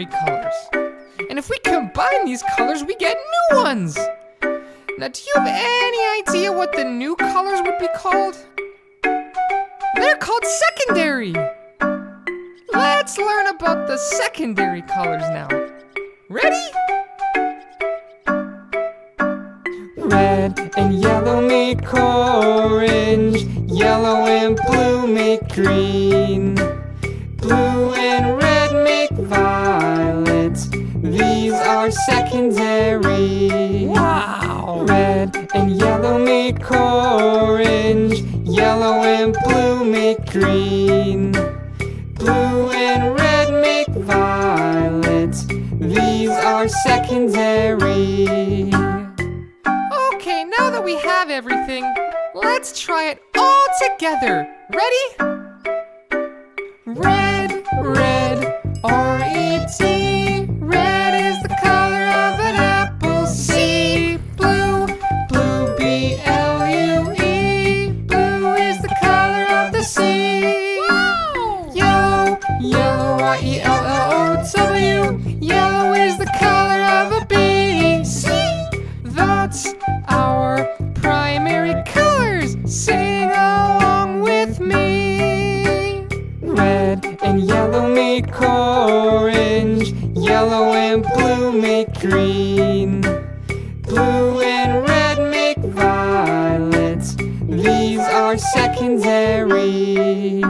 primary colors. And if we combine these colors, we get new ones. Now, do you have any idea what the new colors would be called? They're called secondary. Let's learn about the secondary colors now. Ready? Red and yellow make orange, yellow and blue make green, blue and red make violet. These are secondary. Wow! Red and yellow make orange, yellow and blue make green, blue and red make violet. These are secondary. Okay, now that we have everything, let's try it all together. Ready? Red, red, R-E-D. Red is the color of an apple. C, blue, blue, B-L-U-E. Blue is the color of the sea. Wow. Yellow, yellow, Y-E-L-L-O-W. Yellow is the color of a bee. See? That's our primary colors. Sing along with me. Red and yellow make orange, yellow and blue make green, blue and red make violet. These are secondary.